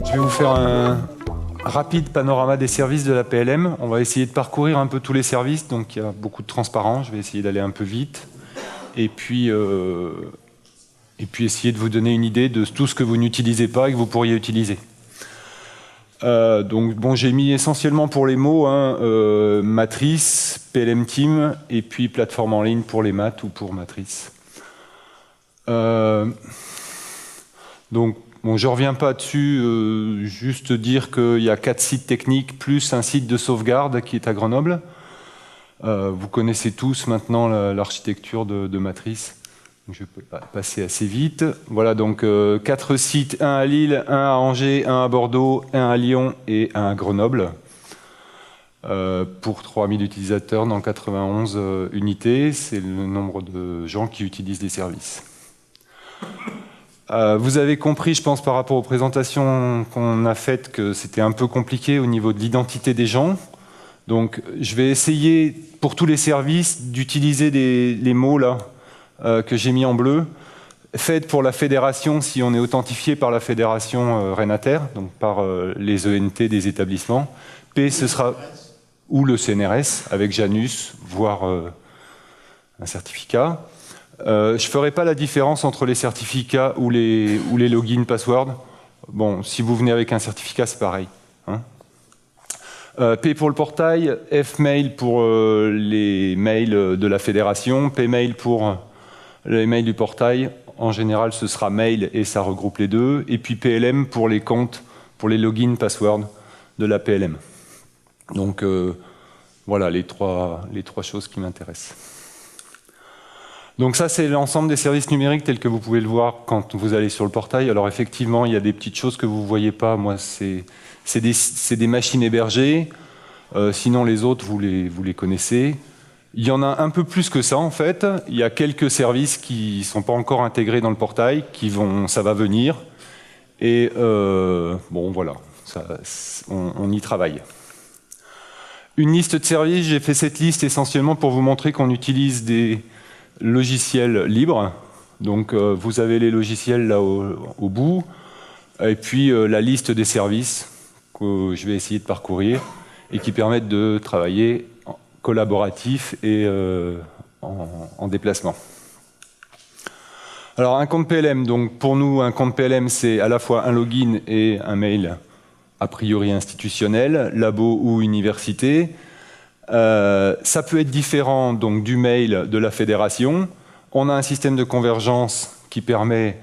Je vais vous faire un rapide panorama des services de la PLM. On va essayer de parcourir un peu tous les services, donc il y a beaucoup de transparence. Je vais essayer d'aller un peu vite. Et puis essayer de vous donner une idée de tout ce que vous n'utilisez pas et que vous pourriez utiliser. Donc bon, j'ai mis essentiellement pour les mots matrice, PLM Team et puis plateforme en ligne pour les maths ou pour matrice. Donc bon, je ne reviens pas dessus, juste dire qu'il y a 4 sites techniques plus un site de sauvegarde qui est à Grenoble. Vous connaissez tous maintenant l'architecture de matrice. Je peux passer assez vite. Voilà, donc 4 sites, un à Lille, un à Angers, un à Bordeaux, un à Lyon et un à Grenoble. Pour 3000 utilisateurs dans 91 unités, c'est le nombre de gens qui utilisent les services. Vous avez compris, je pense, par rapport aux présentations qu'on a faites, que c'était un peu compliqué au niveau de l'identité des gens. Donc, je vais essayer, pour tous les services, d'utiliser les mots là que j'ai mis en bleu. Faites pour la fédération, si on est authentifié par la fédération Renater, donc par les ENT des établissements. P, ce sera ou le CNRS, avec Janus, voire un certificat. Je ne ferai pas la différence entre les certificats ou les logins password. Bon, si vous venez avec un certificat, c'est pareil. Hein. P pour le portail, F mail pour les mails de la fédération, P mail pour les mails du portail. En général, ce sera mail et ça regroupe les deux. Et puis PLM pour les comptes, pour les logins password de la PLM. Donc voilà les trois choses qui m'intéressent. Donc ça, c'est l'ensemble des services numériques tels que vous pouvez le voir quand vous allez sur le portail. Alors effectivement, il y a des petites choses que vous ne voyez pas. Moi, c'est des machines hébergées. Sinon, les autres, vous les connaissez. Il y en a un peu plus que ça, en fait. Il y a quelques services qui ne sont pas encore intégrés dans le portail, ça va venir. Et bon, voilà, on y travaille. Une liste de services, j'ai fait cette liste essentiellement pour vous montrer qu'on utilise des logiciels libres. Donc vous avez les logiciels là au bout, et puis la liste des services que je vais essayer de parcourir et qui permettent de travailler collaboratif et en déplacement. Alors un compte PLM, donc pour nous un compte PLM c'est à la fois un login et un mail a priori institutionnel, labo ou université. Ça peut être différent donc, du mail de la fédération. On a un système de convergence qui permet,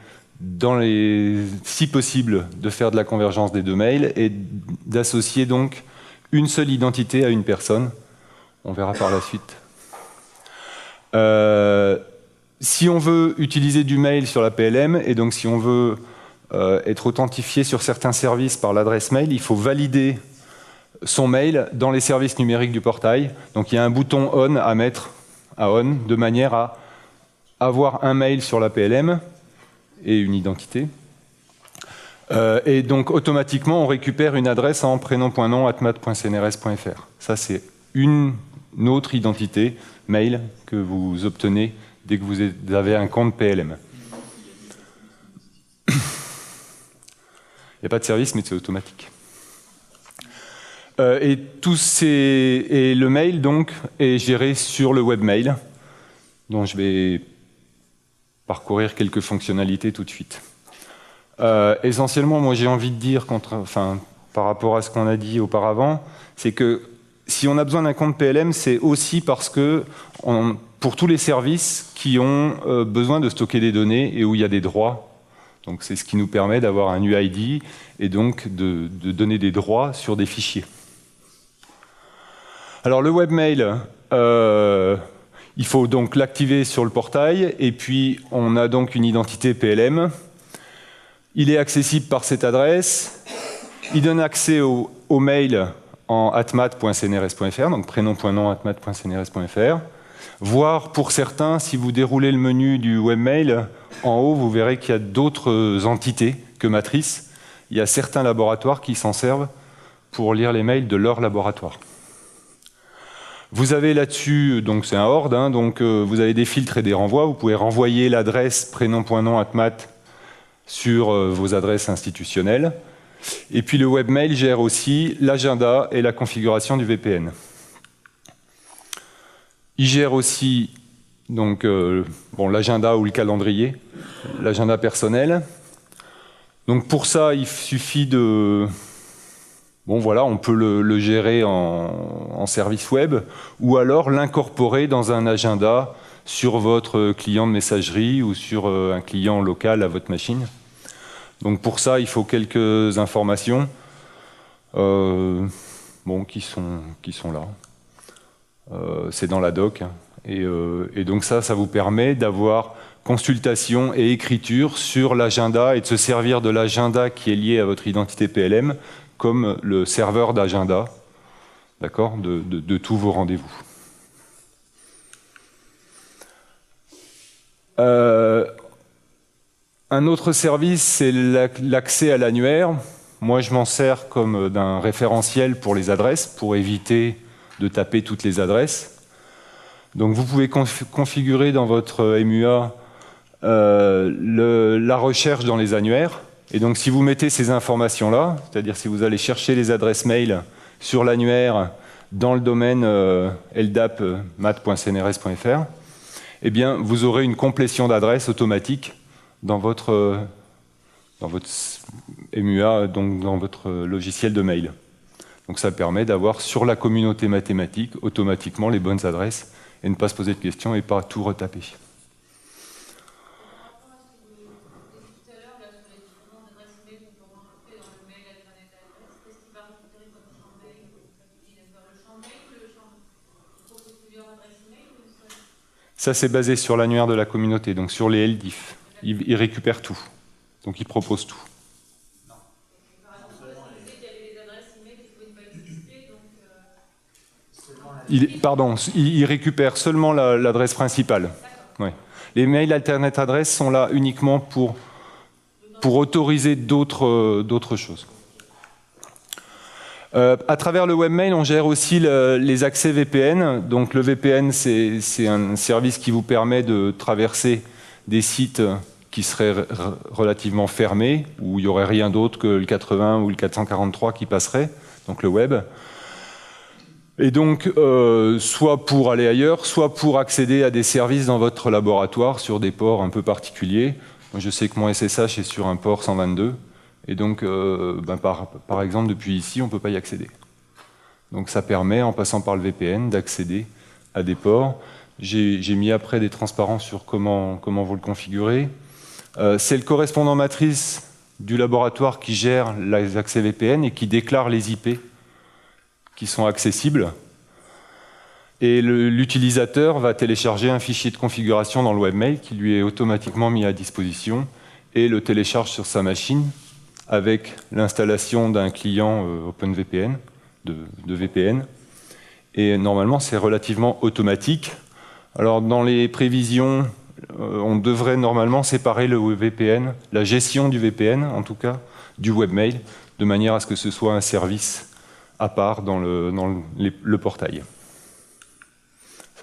si possible, de faire de la convergence des deux mails et d'associer donc une seule identité à une personne. On verra par la suite. Si on veut utiliser du mail sur la PLM, et donc si on veut être authentifié sur certains services par l'adresse mail, il faut valider son mail dans les services numériques du portail. Donc il y a un bouton on à mettre à on, de manière à avoir un mail sur la PLM et une identité. Et donc automatiquement on récupère une adresse en prénom.nom@math.cnrs.fr. Ça c'est une autre identité mail que vous obtenez dès que vous avez un compte PLM. Il n'y a pas de service, mais c'est automatique. Et le mail donc est géré sur le webmail, dont je vais parcourir quelques fonctionnalités tout de suite. Essentiellement, moi j'ai envie de dire, par rapport à ce qu'on a dit auparavant, c'est que si on a besoin d'un compte PLM, c'est aussi parce que pour tous les services qui ont besoin de stocker des données et où il y a des droits. Donc c'est ce qui nous permet d'avoir un UID et donc de donner des droits sur des fichiers. Alors le webmail, il faut donc l'activer sur le portail et puis on a donc une identité PLM. Il est accessible par cette adresse. Il donne accès au mail en @math.cnrs.fr, donc prénom.nom@math.cnrs.fr. Voire pour certains, si vous déroulez le menu du webmail, en haut, vous verrez qu'il y a d'autres entités que Matrice. Il y a certains laboratoires qui s'en servent pour lire les mails de leur laboratoire. Vous avez là-dessus, donc c'est un horde, hein, donc vous avez des filtres et des renvois. Vous pouvez renvoyer l'adresse prénom.nom @mat sur vos adresses institutionnelles. Et puis le webmail gère aussi l'agenda et la configuration du VPN. Il gère aussi donc l'agenda ou le calendrier, l'agenda personnel. Donc pour ça, il suffit de... Bon voilà, on peut le gérer en service web ou alors l'incorporer dans un agenda sur votre client de messagerie ou sur un client local à votre machine. Donc pour ça, il faut quelques informations qui sont là. C'est dans la doc. Et donc ça vous permet d'avoir consultation et écriture sur l'agenda et de se servir de l'agenda qui est lié à votre identité PLM comme le serveur d'agenda, d'accord, de tous vos rendez-vous. Un autre service, c'est l'accès à l'annuaire. Moi, je m'en sers comme d'un référentiel pour les adresses, pour éviter de taper toutes les adresses. Donc, vous pouvez configurer dans votre MUA la recherche dans les annuaires. Et donc, si vous mettez ces informations-là, c'est-à-dire si vous allez chercher les adresses mail sur l'annuaire dans le domaine ldap.mat.cnrs.fr, eh bien, vous aurez une complétion d'adresses automatique dans votre MUA, donc dans votre logiciel de mail. Donc, ça permet d'avoir sur la communauté mathématique automatiquement les bonnes adresses et ne pas se poser de questions et pas tout retaper. Ça, c'est basé sur l'annuaire de la communauté, donc sur les LDIF. Il récupère tout. Donc, il propose tout. Il récupère seulement l'adresse principale. Ouais. Les mails alternate adresse sont là uniquement pour autoriser d'autres choses. À travers le webmail, on gère aussi les accès VPN. Donc le VPN, c'est un service qui vous permet de traverser des sites qui seraient relativement fermés, où il n'y aurait rien d'autre que le 80 ou le 443 qui passerait, donc le web. Et donc, soit pour aller ailleurs, soit pour accéder à des services dans votre laboratoire sur des ports un peu particuliers. Moi, je sais que mon SSH est sur un port 122. Et donc, par exemple, depuis ici, on ne peut pas y accéder. Donc ça permet, en passant par le VPN, d'accéder à des ports. J'ai mis après des transparents sur comment vous le configurez. C'est le correspondant matrice du laboratoire qui gère les accès VPN et qui déclare les IP qui sont accessibles. Et l'utilisateur va télécharger un fichier de configuration dans le webmail qui lui est automatiquement mis à disposition et le télécharge sur sa machine avec l'installation d'un client OpenVPN, de VPN. Et normalement, c'est relativement automatique. Alors, dans les prévisions, on devrait normalement séparer le VPN, la gestion du VPN, en tout cas, du webmail, de manière à ce que ce soit un service à part dans le portail.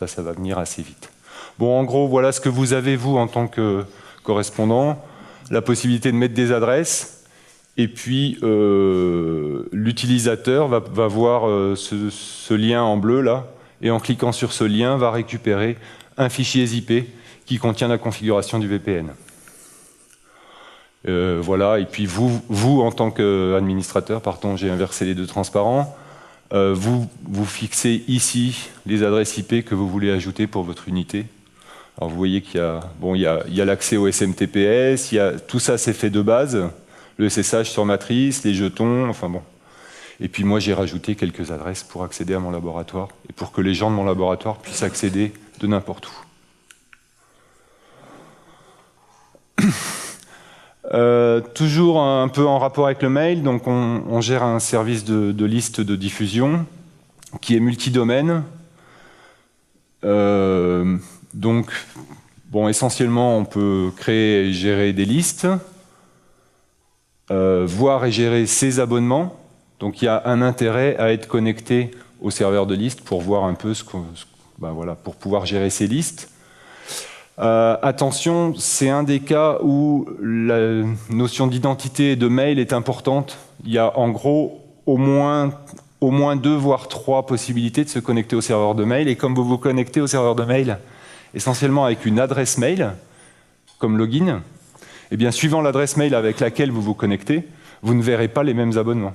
Ça va venir assez vite. Bon, en gros, voilà ce que vous avez, vous, en tant que correspondant. La possibilité de mettre des adresses. Et puis, l'utilisateur va voir ce lien en bleu, là, et en cliquant sur ce lien, va récupérer un fichier ZIP qui contient la configuration du VPN. Voilà, et puis vous en tant qu'administrateur, pardon, j'ai inversé les deux transparents, vous fixez ici les adresses IP que vous voulez ajouter pour votre unité. Alors, vous voyez qu'il y a l'accès au SMTPS, tout ça c'est fait de base. Le SSH sur matrice, les jetons, enfin bon. Et puis moi, j'ai rajouté quelques adresses pour accéder à mon laboratoire et pour que les gens de mon laboratoire puissent accéder de n'importe où. Toujours un peu en rapport avec le mail, donc on gère un service de liste de diffusion qui est multidomaine. Donc, bon, essentiellement, on peut créer et gérer des listes. Voir et gérer ses abonnements. Donc il y a un intérêt à être connecté au serveur de liste pour voir un peu voilà, pour pouvoir gérer ces listes. Attention, c'est un des cas où la notion d'identité et de mail est importante. Il y a en gros au moins 2 voire 3 possibilités de se connecter au serveur de mail. Et comme vous vous connectez au serveur de mail essentiellement avec une adresse mail comme login, eh bien, suivant l'adresse mail avec laquelle vous vous connectez, vous ne verrez pas les mêmes abonnements.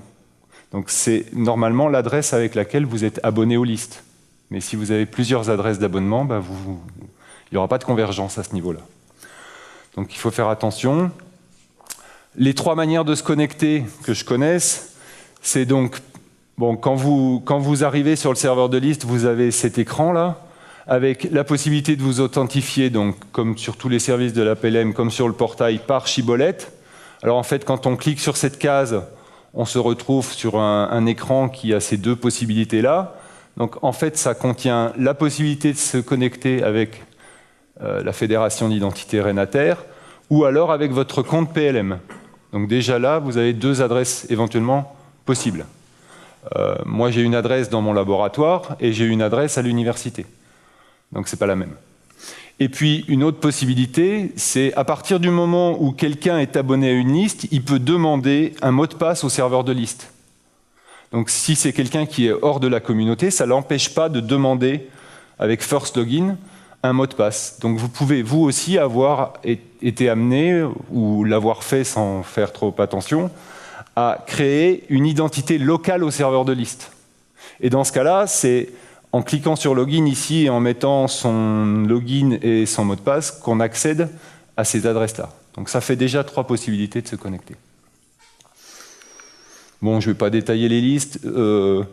Donc c'est normalement l'adresse avec laquelle vous êtes abonné aux listes. Mais si vous avez plusieurs adresses d'abonnement, il n'y aura pas de convergence à ce niveau-là. Donc il faut faire attention. Les 3 manières de se connecter que je connaisse, c'est donc, bon, quand vous arrivez sur le serveur de liste, vous avez cet écran-là, avec la possibilité de vous authentifier, donc, comme sur tous les services de la PLM, comme sur le portail, par Shibboleth. Alors en fait, quand on clique sur cette case, on se retrouve sur un écran qui a ces 2 possibilités-là. Donc en fait, ça contient la possibilité de se connecter avec la Fédération d'identité Renater, ou alors avec votre compte PLM. Donc déjà là, vous avez 2 adresses éventuellement possibles. Moi, j'ai une adresse dans mon laboratoire et j'ai une adresse à l'université. Donc c'est pas la même. Et puis une autre possibilité, c'est à partir du moment où quelqu'un est abonné à une liste, il peut demander un mot de passe au serveur de liste. Donc si c'est quelqu'un qui est hors de la communauté, ça ne l'empêche pas de demander avec First Login un mot de passe. Donc vous pouvez vous aussi avoir été amené, ou l'avoir fait sans faire trop attention, à créer une identité locale au serveur de liste. Et dans ce cas-là, c'est en cliquant sur Login ici et en mettant son login et son mot de passe qu'on accède à ces adresses-là. Donc ça fait déjà 3 possibilités de se connecter. Bon, je ne vais pas détailler les listes, vous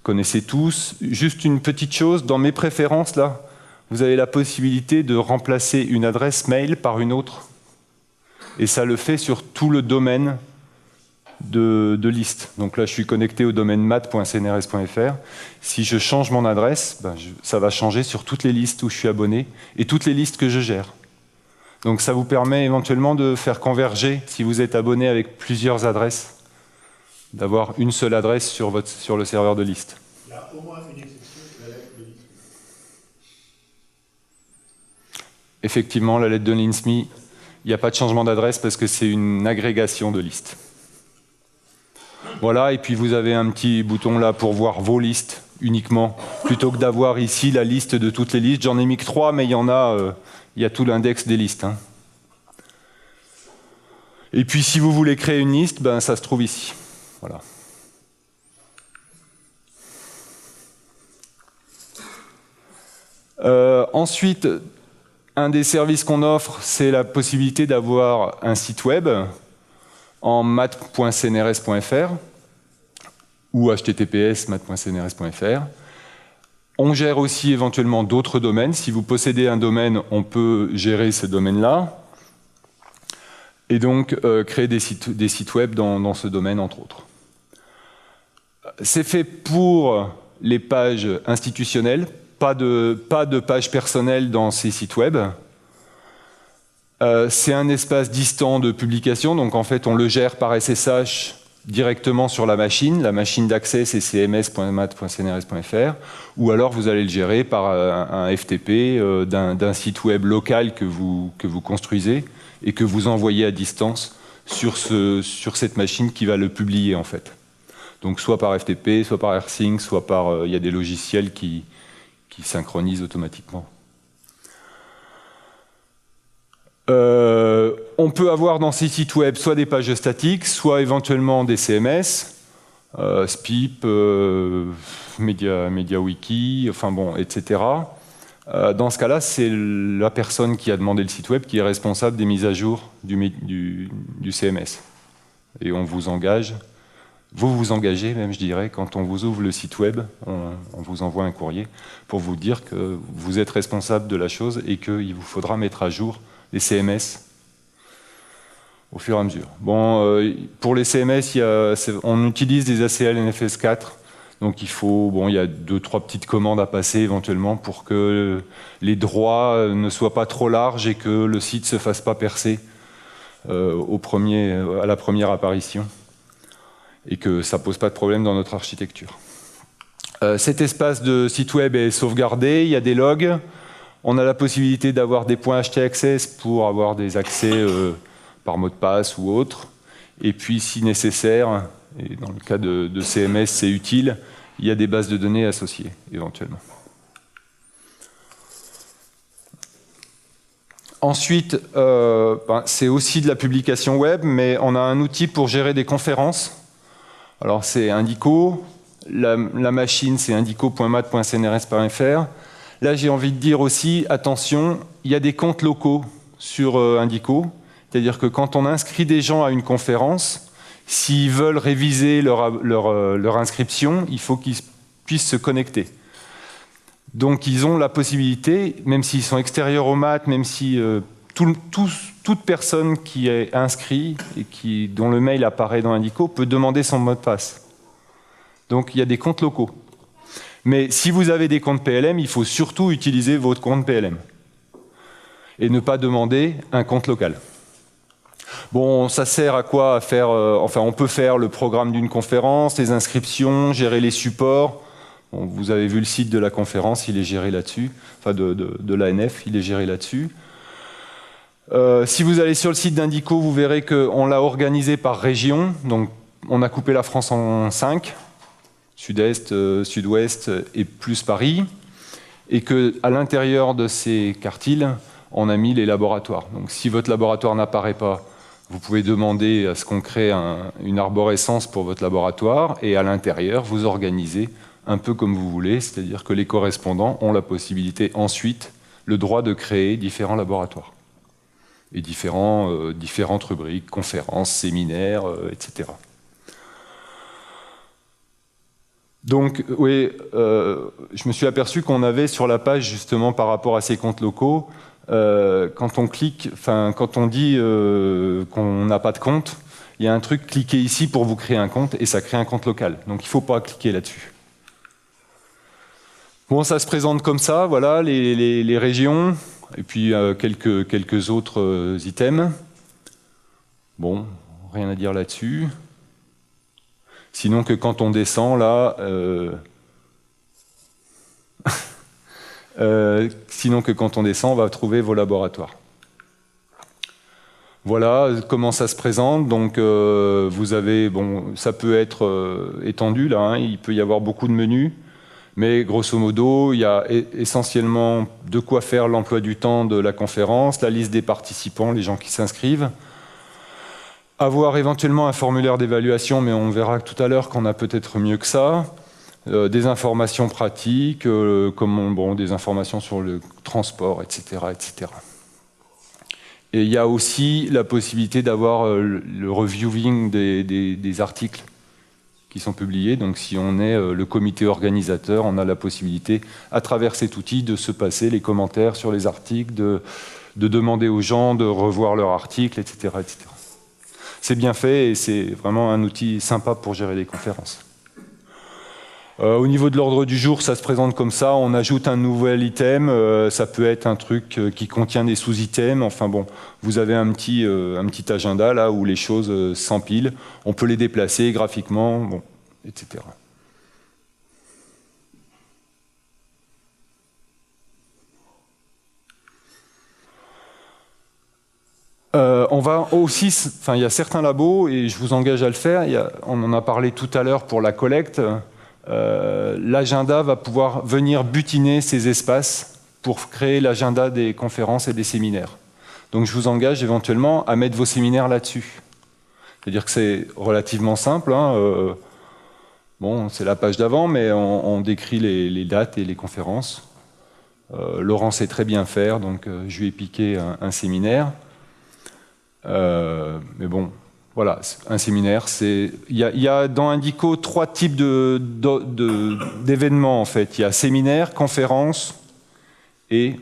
connaissez tous. Juste une petite chose, dans mes préférences, là, vous avez la possibilité de remplacer une adresse mail par une autre. Et ça le fait sur tout le domaine de liste. Donc là, je suis connecté au domaine math.cnrs.fr. Si je change mon adresse, ça va changer sur toutes les listes où je suis abonné et toutes les listes que je gère. Donc ça vous permet éventuellement de faire converger, si vous êtes abonné avec plusieurs adresses, d'avoir une seule adresse sur le serveur de liste. Il y a au moins une exception, la lettre de l'INSMI. Effectivement, la lettre de l'INSMI, il n'y a pas de changement d'adresse parce que c'est une agrégation de listes. Voilà, et puis vous avez un petit bouton là pour voir vos listes uniquement, plutôt que d'avoir ici la liste de toutes les listes. J'en ai mis que 3, mais il y a tout l'index des listes. Hein. Et puis si vous voulez créer une liste, ça se trouve ici. Voilà. Ensuite, un des services qu'on offre, c'est la possibilité d'avoir un site web en math.cnrs.fr ou https math.cnrs.fr. On gère aussi éventuellement d'autres domaines. Si vous possédez un domaine, on peut gérer ce domaine-là. Et donc créer des sites web dans ce domaine, entre autres. C'est fait pour les pages institutionnelles, pas de pages personnelles dans ces sites web. C'est un espace distant de publication, donc en fait on le gère par SSH directement sur la machine d'accès c'est cms.math.cnrs.fr, ou alors vous allez le gérer par un FTP d'un site web local que vous construisez et que vous envoyez à distance sur cette machine qui va le publier en fait. Donc soit par FTP, soit par AirSync, soit par... il y a des logiciels qui synchronisent automatiquement. On peut avoir dans ces sites web soit des pages statiques, soit éventuellement des CMS, SPIP, MediaWiki, enfin bon, etc. Dans ce cas-là, c'est la personne qui a demandé le site web qui est responsable des mises à jour du CMS. Et on vous engage, vous vous engagez même, je dirais, quand on vous ouvre le site web, on vous envoie un courrier pour vous dire que vous êtes responsable de la chose et qu'il vous faudra mettre à jour les CMS au fur et à mesure. Bon, pour les CMS, on utilise des ACL NFS 4, donc il y a 2-3 petites commandes à passer éventuellement pour que les droits ne soient pas trop larges et que le site ne se fasse pas percer à la première apparition et que ça ne pose pas de problème dans notre architecture. Cet espace de site web est sauvegardé, il y a des logs. On a la possibilité d'avoir des points htaccess pour avoir des accès par mot de passe ou autre. Et puis, si nécessaire, et dans le cas de CMS, c'est utile, il y a des bases de données associées, éventuellement. Ensuite, c'est aussi de la publication web, mais on a un outil pour gérer des conférences. Alors, c'est Indico. La machine, c'est indico.mat.cnrs.fr. Là, j'ai envie de dire aussi, attention, il y a des comptes locaux sur Indico. C'est-à-dire que quand on inscrit des gens à une conférence, s'ils veulent réviser leur inscription, il faut qu'ils puissent se connecter. Donc, ils ont la possibilité, même s'ils sont extérieurs au mat, même si toute personne qui est inscrite et dont le mail apparaît dans Indico peut demander son mot de passe. Donc, il y a des comptes locaux. Mais si vous avez des comptes PLM, il faut surtout utiliser votre compte PLM et ne pas demander un compte local. Bon, ça sert à quoi? À faire, on peut faire le programme d'une conférence, les inscriptions, gérer les supports. Bon, vous avez vu le site de la conférence, il est géré là-dessus. Enfin, de l'ANF, il est géré là-dessus. Si vous allez sur le site d'Indico, vous verrez qu'on l'a organisé par région. Donc, on a coupé la France en 5. Sud-Est, Sud-Ouest et plus Paris. Et qu'à l'intérieur de ces quartiles, on a mis les laboratoires. Donc, si votre laboratoire n'apparaît pas, vous pouvez demander à ce qu'on crée une arborescence pour votre laboratoire. Et à l'intérieur, vous organisez un peu comme vous voulez, c'est-à-dire que les correspondants ont la possibilité ensuite, le droit de créer différents laboratoires et différentes rubriques, conférences, séminaires, etc. Donc, oui, je me suis aperçu qu'on avait sur la page, justement, par rapport à ces comptes locaux, quand on clique, quand on dit qu'on n'a pas de compte, il y a un truc, cliquez ici pour vous créer un compte, et ça crée un compte local. Donc, il ne faut pas cliquer là-dessus. Bon, ça se présente comme ça, voilà, les régions, et puis quelques autres items. Bon, rien à dire là-dessus. Sinon que quand on descend, là... sinon que quand on descend, on va trouver vos laboratoires. Voilà comment ça se présente. Donc, vous avez... Bon, ça peut être étendu, là, hein, il peut y avoir beaucoup de menus. Mais grosso modo, il y a essentiellement de quoi faire l'emploi du temps de la conférence, la liste des participants, les gens qui s'inscrivent. Avoir éventuellement un formulaire d'évaluation, mais on verra tout à l'heure qu'on a peut-être mieux que ça. Des informations pratiques, des informations sur le transport, etc., etc. Et il y a aussi la possibilité d'avoir le reviewing des articles qui sont publiés. Donc si on est le comité organisateur, on a la possibilité, à travers cet outil, de se passer les commentaires sur les articles, de demander aux gens de revoir leurs articles, etc., etc. C'est bien fait et c'est vraiment un outil sympa pour gérer les conférences. Au niveau de l'ordre du jour, ça se présente comme ça. On ajoute un nouvel item. Ça peut être un truc qui contient des sous-items. Enfin bon, vous avez un petit agenda là où les choses s'empilent. On peut les déplacer graphiquement, bon, etc. On va aussi, il y a certains labos, et je vous engage à le faire, on en a parlé tout à l'heure pour la collecte, l'agenda va pouvoir venir butiner ces espaces pour créer l'agenda des conférences et des séminaires. Donc je vous engage éventuellement à mettre vos séminaires là-dessus. C'est-à-dire que c'est relativement simple, hein, bon, c'est la page d'avant, mais on décrit les dates et les conférences. Laurent sait très bien faire, donc je lui ai piqué un séminaire. Mais bon, voilà, un séminaire, il y a dans Indico 3 types d'événements en fait. Il y a séminaire, conférence et il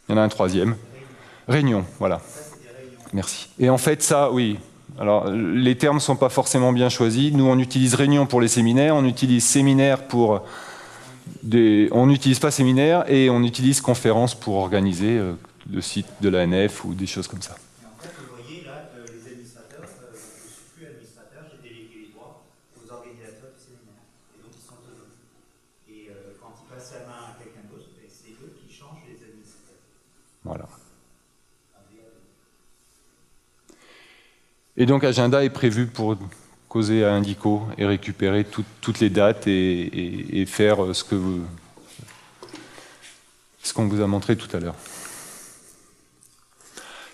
y en a un troisième. Réunion, voilà. Merci. Et en fait, ça, oui. Alors, les termes ne sont pas forcément bien choisis. Nous, on utilise réunion pour les séminaires, on utilise séminaire pour on n'utilise pas séminaire et on utilise conférence pour organiser le site de l'ANF ou des choses comme ça. passe la main à quelqu'un d'autre et c'est eux qui changent les administrateurs. Voilà. Et donc Agenda est prévu pour causer à Indico et récupérer toutes les dates et faire ce qu'on vous a montré tout à l'heure.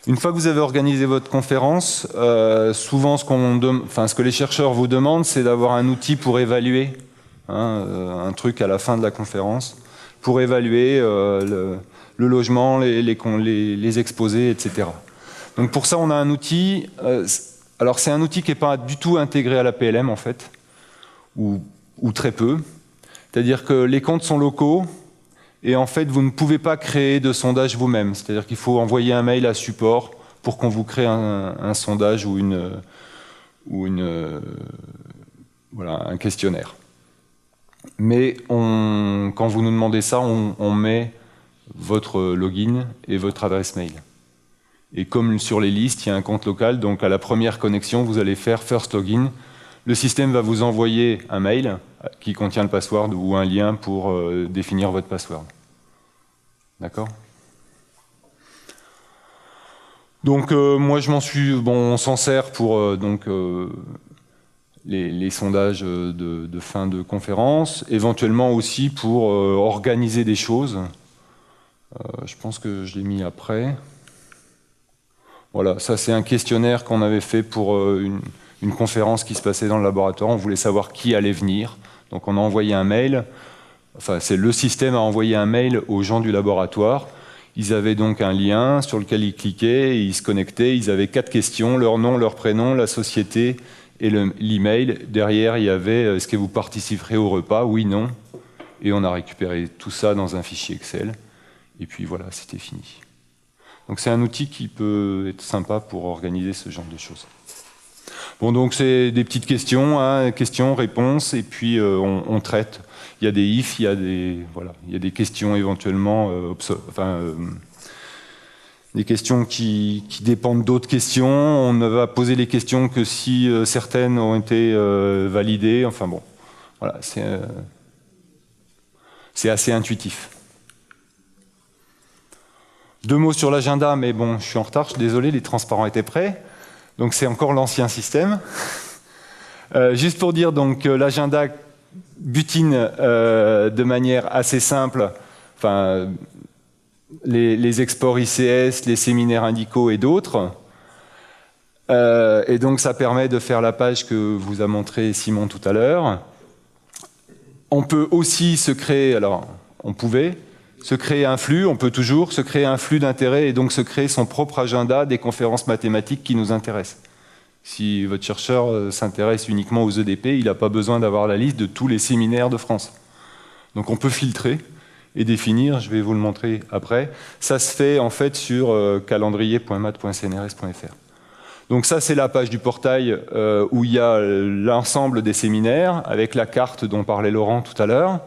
Une fois que vous avez organisé votre conférence, souvent ce que les chercheurs vous demandent, c'est d'avoir un outil pour évaluer, un truc à la fin de la conférence, pour évaluer le logement, les exposés, etc. Donc pour ça, on a un outil. Alors c'est un outil qui n'est pas du tout intégré à la PLM en fait, ou très peu. C'est-à-dire que les comptes sont locaux et en fait vous ne pouvez pas créer de sondage vous-même. C'est-à-dire qu'il faut envoyer un mail à support pour qu'on vous crée un sondage ou voilà, un questionnaire. Mais quand vous nous demandez ça, on met votre login et votre adresse mail. Et comme sur les listes, il y a un compte local, donc à la première connexion, vous allez faire First Login. Le système va vous envoyer un mail qui contient le password ou un lien pour définir votre password. D'accord ? Donc moi, on s'en sert pour les sondages de fin de conférence, éventuellement aussi pour organiser des choses. Je pense que je l'ai mis après. Voilà, ça c'est un questionnaire qu'on avait fait pour une conférence qui se passait dans le laboratoire. On voulait savoir qui allait venir. Donc on a envoyé un mail. Enfin, c'est le système a envoyé un mail aux gens du laboratoire. Ils avaient donc un lien sur lequel ils cliquaient, et ils se connectaient. Ils avaient 4 questions, leur nom, leur prénom, la société et l'email. Derrière, il y avait « Est-ce que vous participerez au repas ?» Oui, non. Et on a récupéré tout ça dans un fichier Excel. Et puis voilà, c'était fini. Donc c'est un outil qui peut être sympa pour organiser ce genre de choses. Bon, donc c'est des petites questions, questions, réponses, et puis on traite. Il y a des ifs, il y a des questions éventuellement, des questions qui dépendent d'autres questions. On ne va poser les questions que si certaines ont été validées. Enfin bon, voilà, c'est assez intuitif. 2 mots sur l'agenda, mais bon, je suis en retard, je suis désolé, les transparents étaient prêts. Donc c'est encore l'ancien système. Juste pour dire, donc l'agenda butine de manière assez simple, enfin, les exports ICS, les séminaires Indico et d'autres. Et donc ça permet de faire la page que vous a montré Simon tout à l'heure. On peut aussi se créer, alors on pouvait se créer un flux, on peut toujours se créer un flux d'intérêt et donc se créer son propre agenda des conférences mathématiques qui nous intéressent. Si votre chercheur s'intéresse uniquement aux EDP, il n'a pas besoin d'avoir la liste de tous les séminaires de France. Donc on peut filtrer et définir, je vais vous le montrer après. Ça se fait en fait sur calendrier.mat.cnrs.fr. Donc ça c'est la page du portail où il y a l'ensemble des séminaires avec la carte dont parlait Laurent tout à l'heure.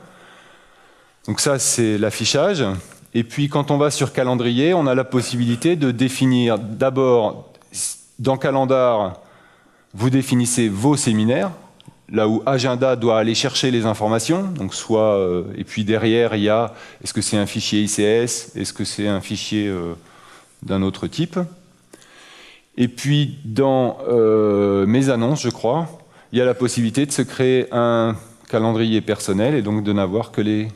Donc ça, c'est l'affichage. Et puis, quand on va sur calendrier, on a la possibilité de définir d'abord, dans Calendar, vous définissez vos séminaires, là où Agenda doit aller chercher les informations. Donc et puis derrière, il y a, est-ce que c'est un fichier ICS? Est-ce que c'est un fichier d'un autre type? Et puis, dans mes annonces, je crois, il y a la possibilité de se créer un calendrier personnel et donc de n'avoir que les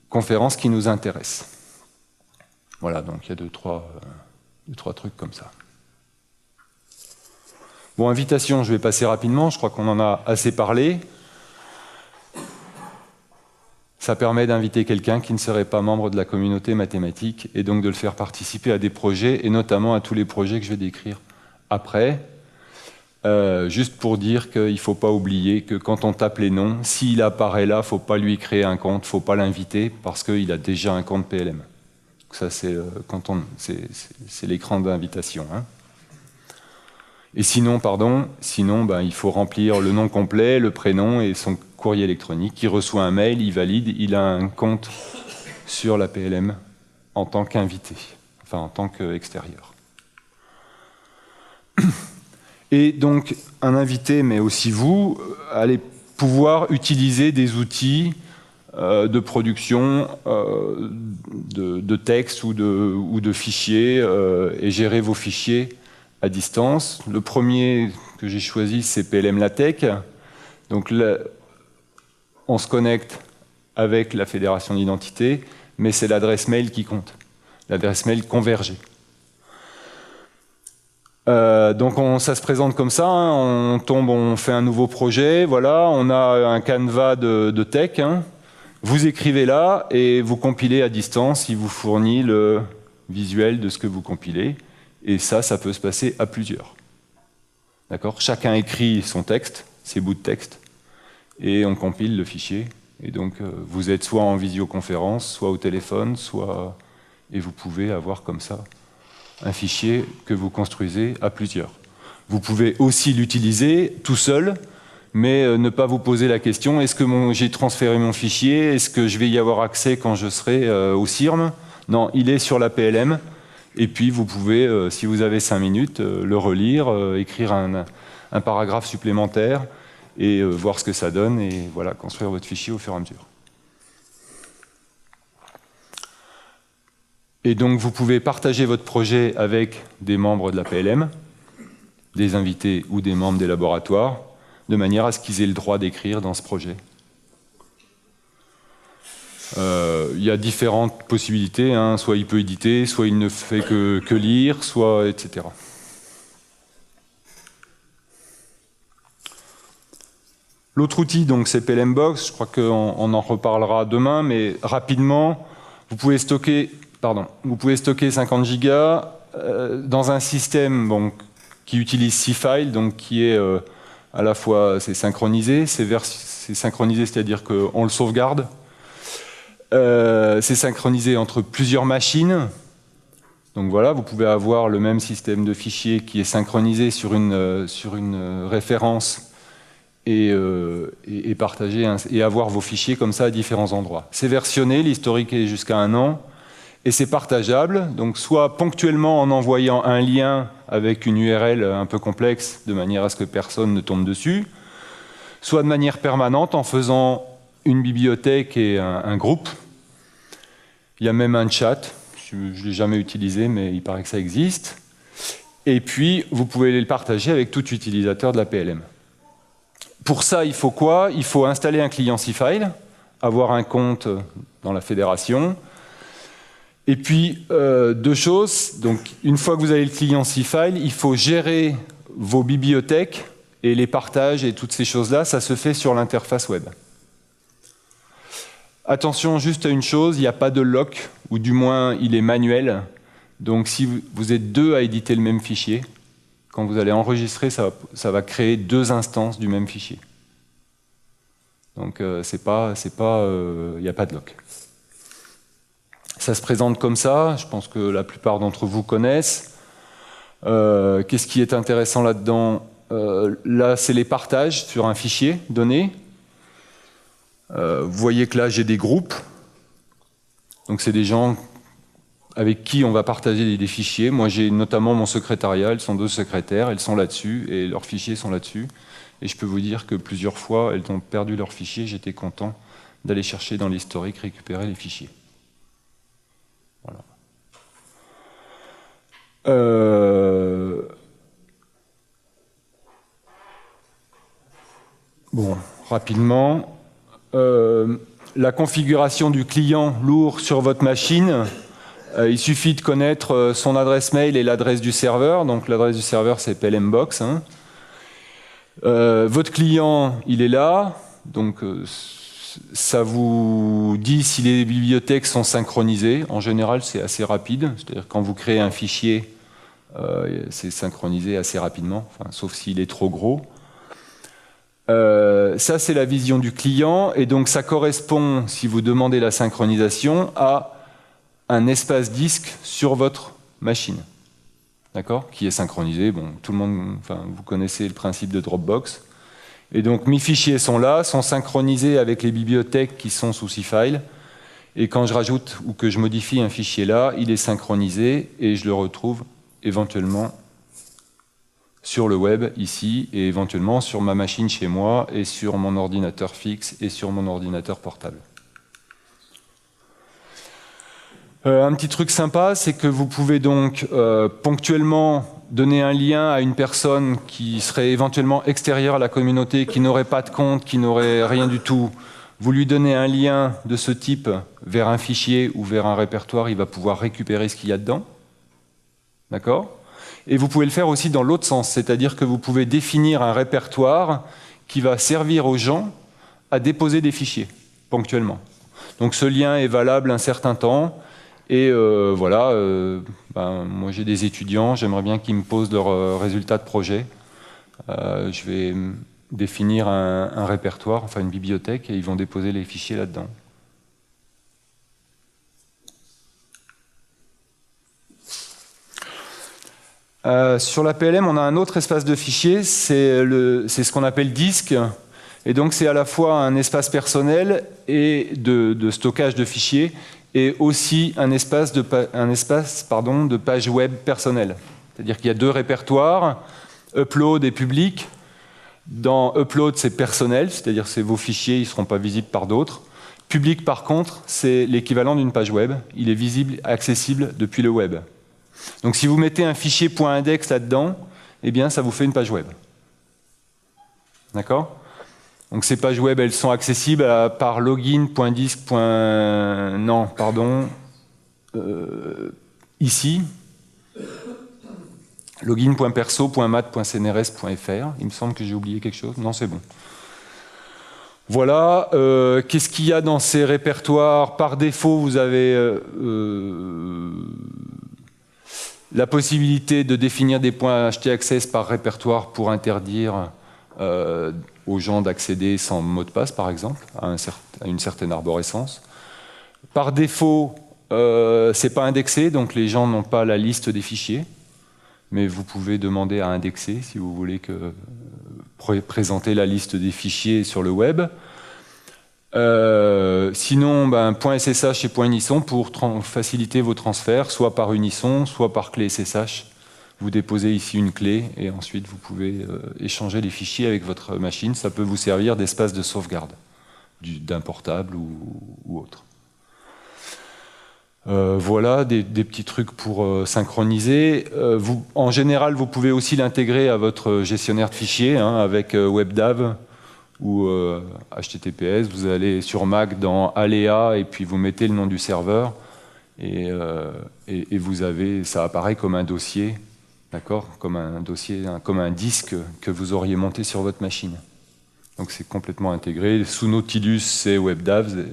conférences qui nous intéressent. Voilà, donc il y a deux, trois trucs comme ça. Bon, invitation, je vais passer rapidement, je crois qu'on en a assez parlé. Ça permet d'inviter quelqu'un qui ne serait pas membre de la communauté mathématique et donc de le faire participer à des projets, et notamment à tous les projets que je vais décrire après. Juste pour dire qu'il ne faut pas oublier que quand on tape les noms, s'il apparaît là, il ne faut pas lui créer un compte, il ne faut pas l'inviter parce qu'il a déjà un compte PLM. Donc ça, c'est l'écran d'invitation. Hein. Et sinon, il faut remplir le nom complet, le prénom et son courrier électronique. Il reçoit un mail, il valide, il a un compte sur la PLM en tant qu'invité, enfin en tant qu'extérieur. Et donc, un invité, mais aussi vous, allez pouvoir utiliser des outils de production de texte ou de fichiers et gérer vos fichiers à distance. Le premier que j'ai choisi, c'est PLM LaTeX. Donc là, on se connecte avec la fédération d'identité, mais c'est l'adresse mail qui compte, l'adresse mail convergée. Donc ça se présente comme ça, hein. On fait un nouveau projet, voilà, on a un canevas de tech, hein. Vous écrivez là et vous compilez à distance, il vous fournit le visuel de ce que vous compilez, et ça peut se passer à plusieurs. D'accord ? Chacun écrit son texte, ses bouts de texte, et on compile le fichier. Et donc vous êtes soit en visioconférence, soit au téléphone, et vous pouvez avoir comme ça un fichier que vous construisez à plusieurs. Vous pouvez aussi l'utiliser tout seul, mais ne pas vous poser la question, est-ce que j'ai transféré mon fichier? Est-ce que je vais y avoir accès quand je serai au CIRM? Non, il est sur la PLM, et puis vous pouvez, si vous avez 5 minutes, le relire, écrire un paragraphe supplémentaire, et voir ce que ça donne, et voilà, construire votre fichier au fur et à mesure. Et donc vous pouvez partager votre projet avec des membres de la PLM, des invités ou des membres des laboratoires, de manière à ce qu'ils aient le droit d'écrire dans ce projet. Il y a différentes possibilités, hein. Soit il peut éditer, soit il ne fait que lire, soit etc. L'autre outil, donc, c'est PLMbox. Je crois qu'on en reparlera demain, mais rapidement, vous pouvez stocker 50 gigas dans un système donc, qui utilise C-File, donc qui est à la fois c'est synchronisé, c'est synchronisé, c'est-à-dire qu'on le sauvegarde. C'est synchronisé entre plusieurs machines. Donc voilà, vous pouvez avoir le même système de fichiers qui est synchronisé sur une référence et partager et avoir vos fichiers comme ça à différents endroits. C'est versionné, l'historique est jusqu'à 1 an. Et c'est partageable, donc soit ponctuellement en envoyant un lien avec une URL un peu complexe, de manière à ce que personne ne tombe dessus, soit de manière permanente en faisant une bibliothèque et un groupe. Il y a même un chat, je ne l'ai jamais utilisé, mais il paraît que ça existe. Et puis, vous pouvez le partager avec tout utilisateur de la PLM. Pour ça, il faut quoi? Il faut installer un client C-File, avoir un compte dans la fédération. Et puis, 2 choses. Donc, une fois que vous avez le client C-File, il faut gérer vos bibliothèques et les partages et toutes ces choses-là. Ça se fait sur l'interface web. Attention juste à une chose, il n'y a pas de lock, ou du moins, il est manuel. Donc, si vous êtes 2 à éditer le même fichier, quand vous allez enregistrer, ça va créer 2 instances du même fichier. Donc, il n'y a pas de lock. Ça se présente comme ça, je pense que la plupart d'entre vous connaissent. Qu'est-ce qui est intéressant là-dedans? Là, c'est les partages sur un fichier donné. Vous voyez que là, j'ai des groupes. Donc, c'est des gens avec qui on va partager des fichiers. Moi, j'ai notamment mon secrétariat, elles sont 2 secrétaires, elles sont là-dessus, et leurs fichiers sont là-dessus. Et je peux vous dire que plusieurs fois, elles ont perdu leurs fichiers. J'étais content d'aller chercher dans l'historique, récupérer les fichiers. Voilà. Bon, rapidement. La configuration du client lourd sur votre machine, il suffit de connaître son adresse mail et l'adresse du serveur. Donc l'adresse du serveur, c'est PLMbox. Hein. Votre client, il est là. Donc ça vous dit si les bibliothèques sont synchronisées. En général, c'est assez rapide. C'est-à-dire quand vous créez un fichier, c'est synchronisé assez rapidement, enfin, sauf s'il est trop gros. Ça, c'est la vision du client. Et donc, ça correspond, si vous demandez la synchronisation, à un espace disque sur votre machine. D'accord? Qui est synchronisé. Bon, tout le monde, enfin, vous connaissez le principe de Dropbox. Et donc, mes fichiers sont là, sont synchronisés avec les bibliothèques qui sont sous C-File. Et quand je rajoute ou que je modifie un fichier là, il est synchronisé et je le retrouve éventuellement sur le web, ici, et éventuellement sur ma machine chez moi, et sur mon ordinateur fixe, et sur mon ordinateur portable. Un petit truc sympa, c'est que vous pouvez donc ponctuellement donner un lien à une personne qui serait éventuellement extérieure à la communauté, qui n'aurait pas de compte, qui n'aurait rien du tout. Vous lui donnez un lien de ce type vers un fichier ou vers un répertoire, il va pouvoir récupérer ce qu'il y a dedans. D'accord ? Et vous pouvez le faire aussi dans l'autre sens, c'est-à-dire que vous pouvez définir un répertoire qui va servir aux gens à déposer des fichiers, ponctuellement. Donc ce lien est valable un certain temps, et voilà, moi j'ai des étudiants, j'aimerais bien qu'ils me posent leurs résultats de projet. Je vais définir un répertoire, enfin une bibliothèque, et ils vont déposer les fichiers là-dedans. Sur la PLM, on a un autre espace de fichiers, c'est ce qu'on appelle disque. Et donc c'est à la fois un espace personnel et de stockage de fichiers, et aussi un espace de page web personnelle. C'est-à-dire qu'il y a deux répertoires, upload et public. Dans upload, c'est personnel, c'est-à-dire que c'est vos fichiers, ils ne seront pas visibles par d'autres. Public, par contre, c'est l'équivalent d'une page web. Il est visible, accessible depuis le web. Donc si vous mettez un fichier .index là-dedans, eh bien ça vous fait une page web. D'accord ? Donc ces pages web, elles sont accessibles par login.disque. Non, pardon. Ici. login.perso.mat.cnrs.fr. Il me semble que j'ai oublié quelque chose. Non, c'est bon. Voilà. Qu'est-ce qu'il y a dans ces répertoires? Par défaut, vous avez la possibilité de définir des points htaccess par répertoire pour interdire aux gens d'accéder sans mot de passe, par exemple, à une certaine arborescence. Par défaut, c'est pas indexé, donc les gens n'ont pas la liste des fichiers, mais vous pouvez demander à indexer si vous voulez présenter la liste des fichiers sur le web. Sinon, .ssh et .unisson pour faciliter vos transferts, soit par Unisson, soit par clé SSH. Vous déposez ici une clé et ensuite vous pouvez échanger les fichiers avec votre machine. Ça peut vous servir d'espace de sauvegarde d'un portable ou autre. Voilà des petits trucs pour synchroniser. En général, vous pouvez aussi l'intégrer à votre gestionnaire de fichiers avec WebDAV ou HTTPS. Vous allez sur Mac dans Aléa et puis vous mettez le nom du serveur et vous avez, ça apparaît comme un dossier, d'accord, comme un dossier, comme un disque que vous auriez monté sur votre machine. Donc c'est complètement intégré. Sous Nautilus, c'est WebDAV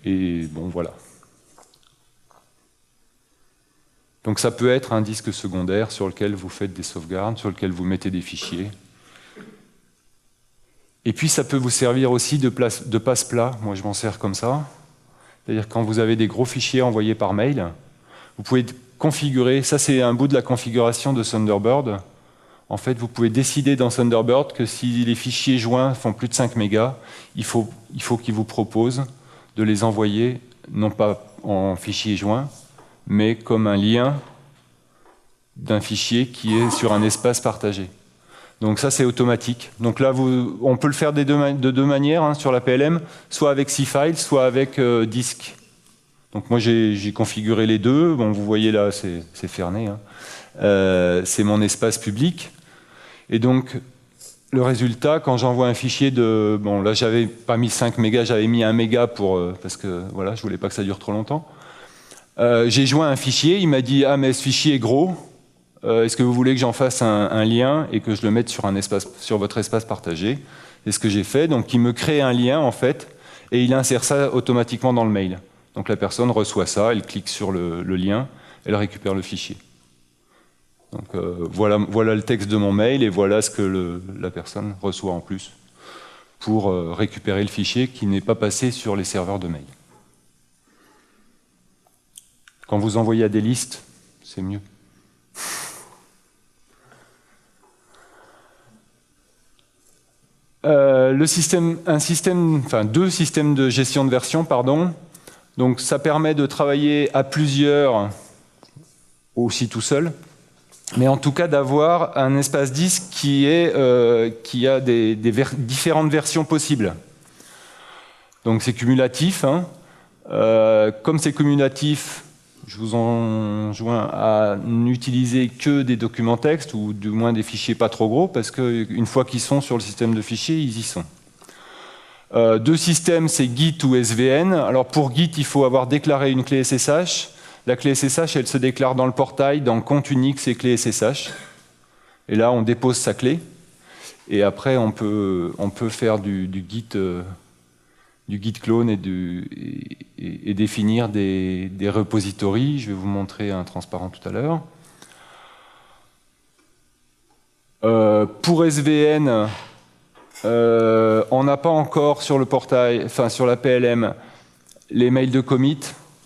et bon, voilà. Donc ça peut être un disque secondaire sur lequel vous faites des sauvegardes, sur lequel vous mettez des fichiers. Et puis ça peut vous servir aussi de passe-plat. Moi je m'en sers comme ça. C'est-à-dire quand vous avez des gros fichiers envoyés par mail, vous pouvez configurer, ça c'est un bout de la configuration de Thunderbird. En fait, vous pouvez décider dans Thunderbird que si les fichiers joints font plus de 5 mégas, il faut qu'il vous propose de les envoyer, non pas en fichier joint, mais comme un lien d'un fichier qui est sur un espace partagé. Donc ça, c'est automatique. Donc là, on peut le faire de deux manières sur la PLM, soit avec cFile, soit avec disque. Donc moi, j'ai configuré les deux. Bon, vous voyez là, c'est fermé. C'est mon espace public. Et donc, le résultat, quand j'envoie un fichier de... Bon, là, j'avais pas mis 5 mégas, j'avais mis 1 méga parce que voilà, je voulais pas que ça dure trop longtemps. J'ai joint un fichier, il m'a dit « Ah, mais ce fichier est gros. Est-ce que vous voulez que j'en fasse un lien et que je le mette sur votre espace partagé ?» C'est ce que j'ai fait. Donc, il me crée un lien, en fait, et il insère ça automatiquement dans le mail. Donc, la personne reçoit ça, elle clique sur le lien, elle récupère le fichier. Donc, voilà le texte de mon mail et voilà ce que la personne reçoit en plus pour récupérer le fichier qui n'est pas passé sur les serveurs de mail. Quand vous envoyez à des listes, c'est mieux. Deux systèmes de gestion de version, pardon. Donc ça permet de travailler à plusieurs, aussi tout seul, mais en tout cas d'avoir un espace disque qui a différentes versions possibles. Donc c'est cumulatif. Comme c'est cumulatif, je vous enjoins à n'utiliser que des documents textes, ou du moins des fichiers pas trop gros, parce qu'une fois qu'ils sont sur le système de fichiers, ils y sont. Deux systèmes, c'est Git ou SVN. Alors pour Git, il faut avoir déclaré une clé SSH. La clé SSH, elle se déclare dans le portail, dans compte Unix et clé SSH. Et là, on dépose sa clé. Et après, on peut faire du Git clone et définir des repositories. Je vais vous montrer un transparent tout à l'heure. Pour SVN, on n'a pas encore sur le portail, enfin sur la PLM, les mails de commit.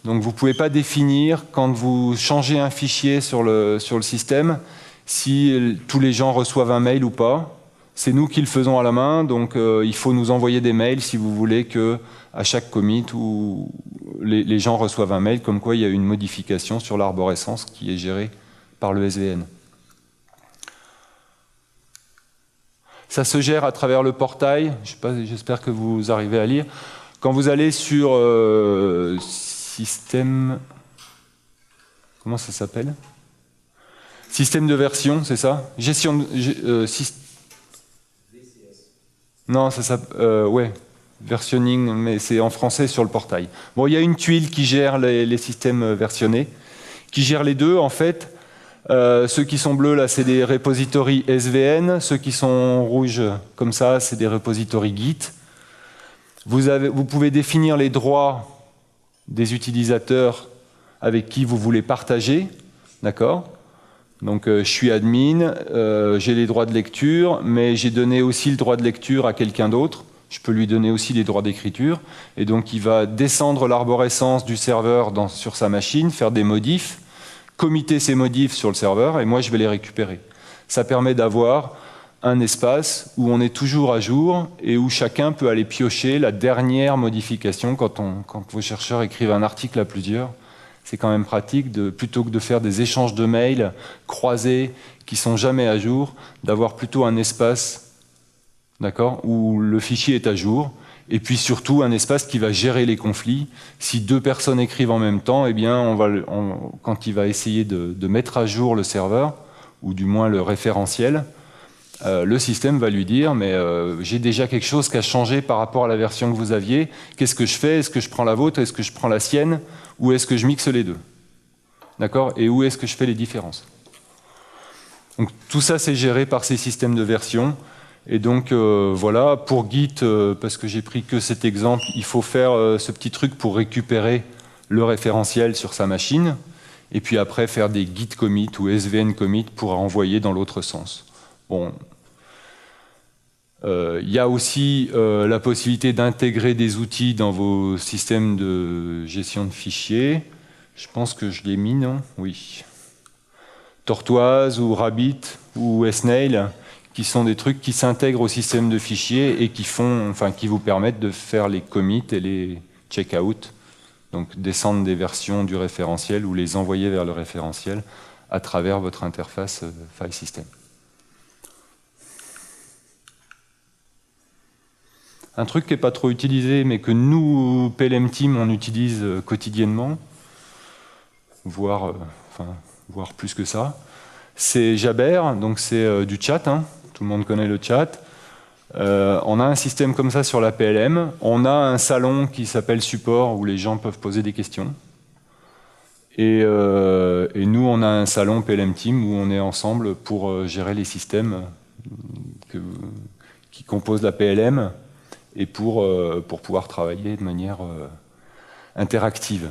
Donc vous ne pouvez pas définir, quand vous changez un fichier sur le système, si tous les gens reçoivent un mail ou pas. C'est nous qui le faisons à la main, donc il faut nous envoyer des mails si vous voulez que à chaque commit où les gens reçoivent un mail comme quoi il y a une modification sur l'arborescence qui est gérée par le SVN. Ça se gère à travers le portail, j'espère que vous arrivez à lire. Quand vous allez sur système... Comment ça s'appelle? Système de version, c'est ça? Gestion de... Non, ça s'appelle... ouais, versionning, mais c'est en français sur le portail. Bon, il y a une tuile qui gère les systèmes versionnés, qui gère les deux, en fait. Ceux qui sont bleus, là, c'est des repositories SVN. Ceux qui sont rouges, comme ça, c'est des repositories Git. Vous pouvez définir les droits des utilisateurs avec qui vous voulez partager, d'accord? Donc, je suis admin, j'ai les droits de lecture, mais j'ai donné aussi le droit de lecture à quelqu'un d'autre. Je peux lui donner aussi les droits d'écriture. Et donc, il va descendre l'arborescence du serveur sur sa machine, faire des modifs, committer ces modifs sur le serveur, et moi, je vais les récupérer. Ça permet d'avoir un espace où on est toujours à jour et où chacun peut aller piocher la dernière modification quand vos chercheurs écrivent un article à plusieurs. C'est quand même pratique, plutôt que de faire des échanges de mails croisés qui ne sont jamais à jour, d'avoir plutôt un espace, d'accord, où le fichier est à jour, et puis surtout un espace qui va gérer les conflits. Si deux personnes écrivent en même temps, eh bien, quand il va essayer de mettre à jour le serveur, ou du moins le référentiel, le système va lui dire, mais j'ai déjà quelque chose qui a changé par rapport à la version que vous aviez, qu'est-ce que je fais? Est-ce que je prends la vôtre? Est-ce que je prends la sienne? Ou est-ce que je mixe les deux? D'accord? Et où est-ce que je fais les différences? Donc tout ça, c'est géré par ces systèmes de version. Et donc voilà, pour Git, parce que j'ai pris que cet exemple, il faut faire ce petit truc pour récupérer le référentiel sur sa machine, et puis après faire des Git commit ou SVN commit pour envoyer dans l'autre sens. Bon. Il y a aussi la possibilité d'intégrer des outils dans vos systèmes de gestion de fichiers. Je pense que je l'ai mis, non? Oui. Tortoise ou Rabbit ou Snail, qui sont des trucs qui s'intègrent au système de fichiers et qui vous permettent de faire les commits et les check-out, donc descendre des versions du référentiel ou les envoyer vers le référentiel à travers votre interface file system. Un truc qui n'est pas trop utilisé, mais que nous, PLM Team, on utilise quotidiennement, voire plus que ça, c'est Jabber, donc c'est du chat, hein. Tout le monde connaît le chat. On a un système comme ça sur la PLM, on a un salon qui s'appelle support où les gens peuvent poser des questions. Et nous, on a un salon PLM Team où on est ensemble pour gérer les systèmes qui composent la PLM et pour pouvoir travailler de manière interactive.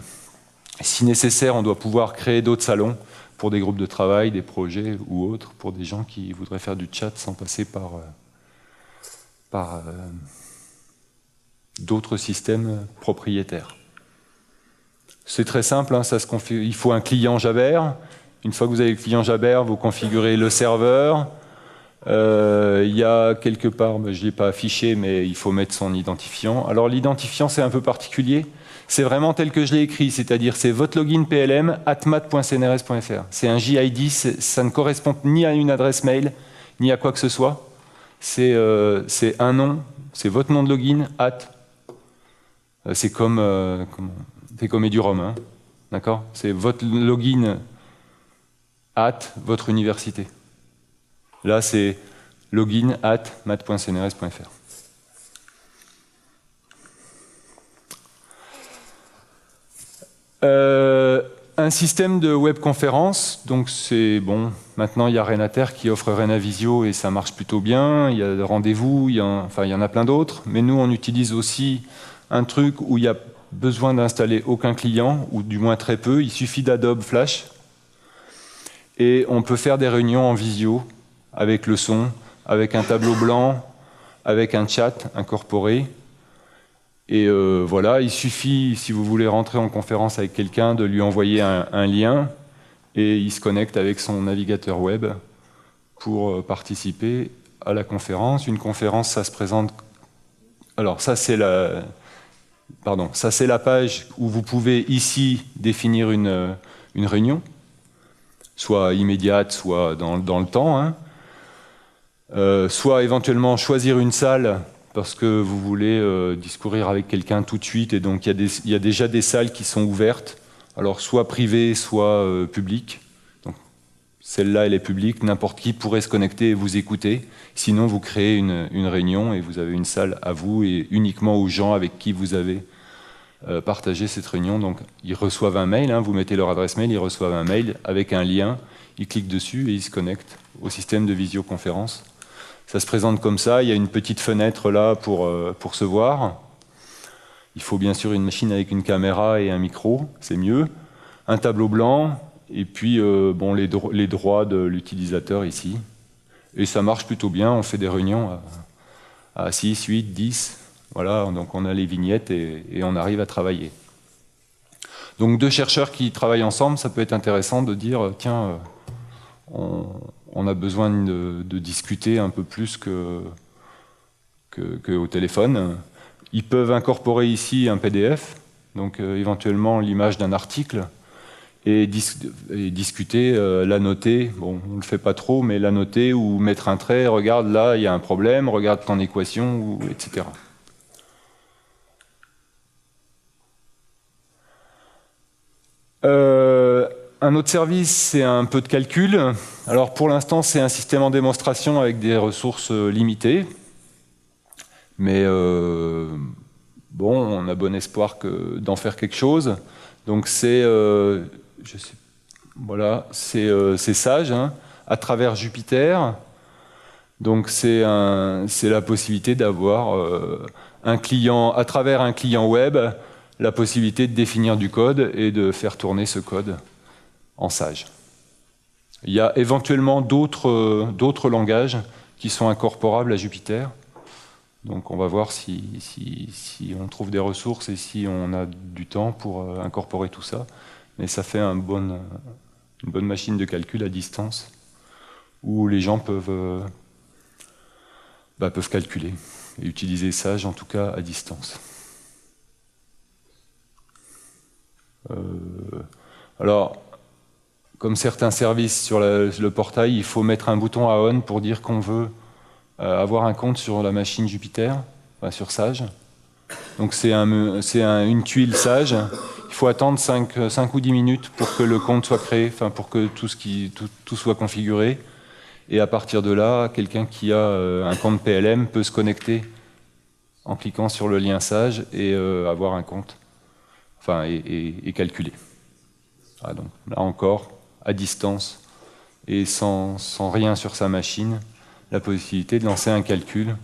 Si nécessaire, on doit pouvoir créer d'autres salons pour des groupes de travail, des projets ou autres, pour des gens qui voudraient faire du chat sans passer par d'autres systèmes propriétaires. C'est très simple, hein, il faut un client Jabber. Une fois que vous avez le client Jabber, vous configurez le serveur. Il y a quelque part, je ne l'ai pas affiché, mais il faut mettre son identifiant. Alors l'identifiant, c'est un peu particulier. C'est vraiment tel que je l'ai écrit, c'est-à-dire c'est votre login PLM @mat.cnrs.fr. C'est un JID, ça ne correspond ni à une adresse mail, ni à quoi que ce soit. C'est un nom, c'est votre nom de login, @. C'est comme C'est comme Eduroam, hein, d'accord? C'est votre login @ votre université. Là, c'est login @ math.cnrs.fr. Un système de webconférence, donc c'est bon, maintenant il y a Renater qui offre Renavisio et ça marche plutôt bien, il y a rendez-vous, il y en a plein d'autres, mais nous on utilise aussi un truc où il n'y a besoin d'installer aucun client, ou du moins très peu, il suffit d'Adobe Flash, et on peut faire des réunions en visio, avec le son, avec un tableau blanc, avec un chat incorporé. Et voilà, il suffit, si vous voulez rentrer en conférence avec quelqu'un, de lui envoyer un lien et il se connecte avec son navigateur web pour participer à la conférence. Une conférence, ça se présente... Alors ça, c'est la page où vous pouvez ici définir une réunion, soit immédiate, soit dans le temps, hein. Soit éventuellement choisir une salle parce que vous voulez discourir avec quelqu'un tout de suite, et donc il y a déjà des salles qui sont ouvertes, alors soit privées, soit publiques. Donc celle-là, elle est publique, n'importe qui pourrait se connecter et vous écouter. Sinon, vous créez une réunion et vous avez une salle à vous et uniquement aux gens avec qui vous avez partagé cette réunion. Donc ils reçoivent un mail, hein, vous mettez leur adresse mail, ils reçoivent un mail avec un lien, ils cliquent dessus et ils se connectent au système de visioconférence. Ça se présente comme ça, il y a une petite fenêtre là pour se voir. Il faut bien sûr une machine avec une caméra et un micro, c'est mieux. Un tableau blanc, et puis bon, les droits de l'utilisateur ici. Et ça marche plutôt bien, on fait des réunions à 6, 8, 10. Voilà, donc on a les vignettes et on arrive à travailler. Donc deux chercheurs qui travaillent ensemble, ça peut être intéressant de dire, tiens, on a besoin de discuter un peu plus qu'au téléphone. Ils peuvent incorporer ici un PDF, donc éventuellement l'image d'un article, et discuter, l'annoter. Bon, on ne le fait pas trop, mais l'annoter ou mettre un trait, regarde là, il y a un problème, regarde ton équation, etc. Un autre service, c'est un peu de calcul. Alors pour l'instant, c'est un système en démonstration avec des ressources limitées. Mais bon, on a bon espoir d'en faire quelque chose. Donc c'est voilà, c'est Sage, hein, à travers Jupyter. Donc c'est la possibilité d'avoir un client, à travers un client web, la possibilité de définir du code et de faire tourner ce code en Sage. Il y a éventuellement d'autres langages qui sont incorporables à Jupyter. Donc on va voir si on trouve des ressources et si on a du temps pour incorporer tout ça. Mais ça fait une bonne machine de calcul à distance où les gens peuvent calculer et utiliser Sage en tout cas à distance. Alors, comme certains services sur le portail, il faut mettre un bouton à on pour dire qu'on veut avoir un compte sur la machine Jupyter, enfin sur Sage. Donc c'est une tuile Sage. Il faut attendre 5 ou 10 minutes pour que le compte soit créé, enfin pour que tout soit configuré. Et à partir de là, quelqu'un qui a un compte PLM peut se connecter en cliquant sur le lien Sage et avoir un compte, enfin et calculer. Ah, donc là encore, à distance et sans rien sur sa machine, la possibilité de lancer un calcul